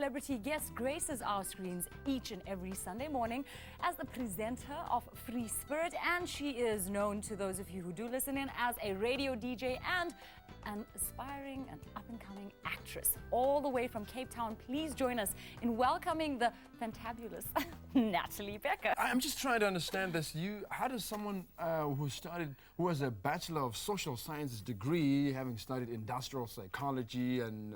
celebrity guest graces our screens each and every Sunday morning as the presenter of Free Spirit, and she is known to those of you who do listen in as a radio DJ and an aspiring and up-and-coming actress. All the way from Cape Town, please join us in welcoming the fantabulous Natalie Becker. I'm just trying to understand this. How does someone who has a Bachelor of Social Sciences degree, having studied industrial psychology and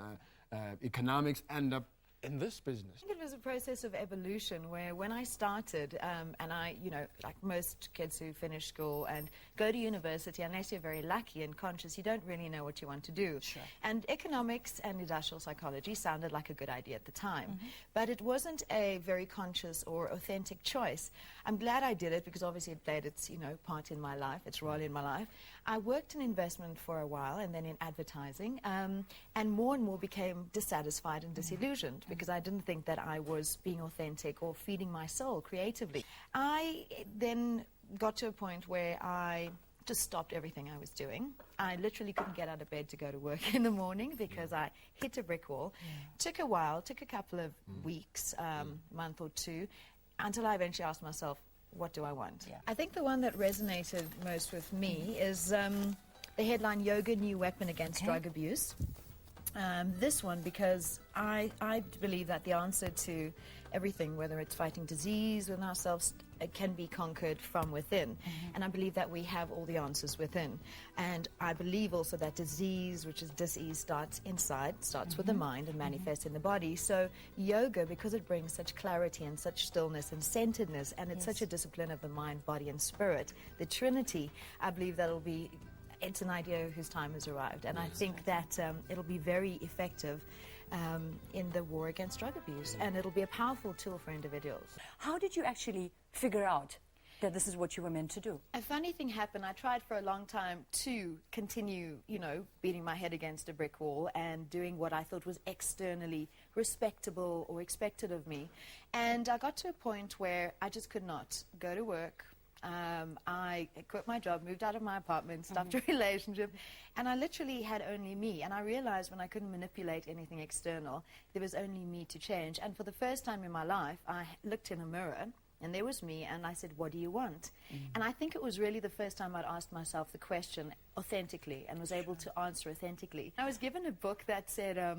economics, end up in this business? I think it was a process of evolution where when I started, and I, like most kids who finish school and go to university, unless you're very lucky and conscious, you don't really know what you want to do. Sure. And economics and industrial psychology sounded like a good idea at the time, but it wasn't a very conscious or authentic choice. I'm glad I did it because obviously it played its, part in my life, its role in my life. I worked in investment for a while and then in advertising, and more became dissatisfied and disillusioned because I didn't think that I was being authentic or feeding my soul creatively. I then got to a point where I just stopped everything I was doing. I literally couldn't get out of bed to go to work in the morning because I hit a brick wall. Took a while, took a couple of weeks, month or two, until I eventually asked myself, what do I want? I think the one that resonated most with me is the headline, Yoga, New Weapon Against Drug Abuse. This one because I believe that the answer to everything, whether it's fighting disease within ourselves, it can be conquered from within. And I believe that we have all the answers within. And I believe also that disease, which is dis-ease, starts inside, starts with the mind and manifests in the body. So yoga, because it brings such clarity and such stillness and centeredness, and it's such a discipline of the mind, body and spirit, the Trinity, I believe that'll be... It's an idea whose time has arrived, and I think that it'll be very effective in the war against drug abuse, and it'll be a powerful tool for individuals. How did you actually figure out that this is what you were meant to do? A funny thing happened. I tried for a long time to continue, beating my head against a brick wall and doing what I thought was externally respectable or expected of me, and I got to a point where I just could not go to work. I quit my job, moved out of my apartment, stopped a relationship, and I literally had only me. And I realized when I couldn't manipulate anything external, there was only me to change. And for the first time in my life, I looked in a mirror, and there was me, and I said, what do you want? And I think it was really the first time I'd asked myself the question authentically and was able to answer authentically. I was given a book that said...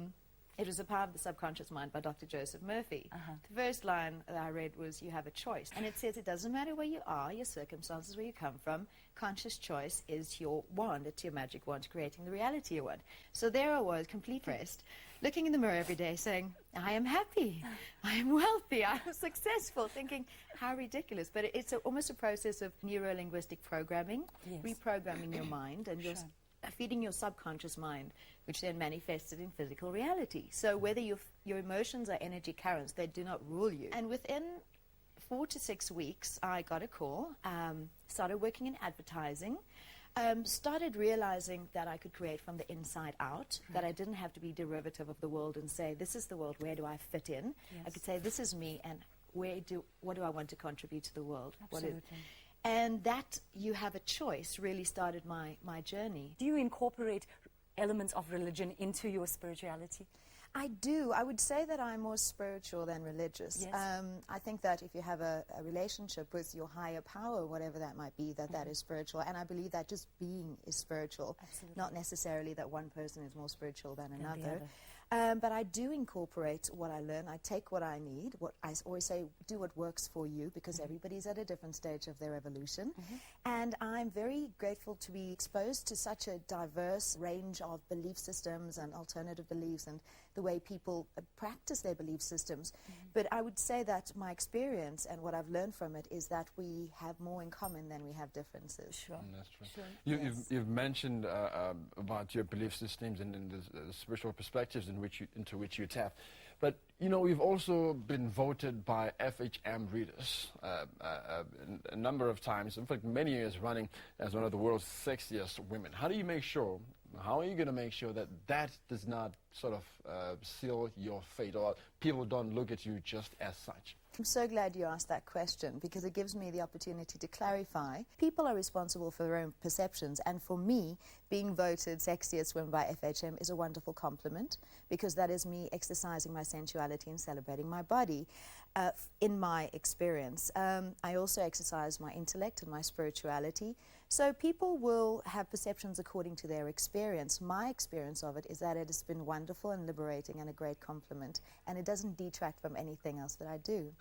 It was The Power of the Subconscious Mind by Dr. Joseph Murphy. The first line that I read was, you have a choice. And it says it doesn't matter where you are, your circumstances, where you come from, conscious choice is your wand, it's your magic wand, creating the reality you want. So there I was, completely rest, looking in the mirror every day saying, I am happy, I am wealthy, I am successful, thinking, how ridiculous. But it's almost a process of neuro-linguistic programming, reprogramming your mind, and just feeding your subconscious mind, which then manifested in physical reality. So whether your emotions are energy currents, they do not rule you. And within 4 to 6 weeks, I got a call, started working in advertising, started realizing that I could create from the inside out, that I didn't have to be derivative of the world and say, this is the world, where do I fit in? I could say, this is me, and what do I want to contribute to the world? Absolutely. And that you have a choice really started my journey. Do you incorporate elements of religion into your spirituality? I do. I would say that I'm more spiritual than religious. I think that if you have a relationship with your higher power, whatever that might be, that is spiritual. And I believe that just being is spiritual, not necessarily that one person is more spiritual than another. But I do incorporate what I learn. I take what I need. What I always say, do what works for you, because everybody's at a different stage of their evolution. And I'm very grateful to be exposed to such a diverse range of belief systems and alternative beliefs and the way people practice their belief systems. But I would say that my experience and what I've learned from it is that we have more in common than we have differences. That's true. You've mentioned about your belief systems and the spiritual perspectives into which you tap. But, you've also been voted by FHM readers a number of times, in fact, many years running, as one of the world's sexiest women. How are you going to make sure that that does not sort of seal your fate, or people don't look at you just as such? I'm so glad you asked that question because it gives me the opportunity to clarify. People are responsible for their own perceptions, and for me, being voted sexiest woman by FHM is a wonderful compliment because that is me exercising my sensuality and celebrating my body in my experience. I also exercise my intellect and my spirituality. So people will have perceptions according to their experience. My experience of it is that it has been wonderful and liberating and a great compliment, and it doesn't detract from anything else that I do.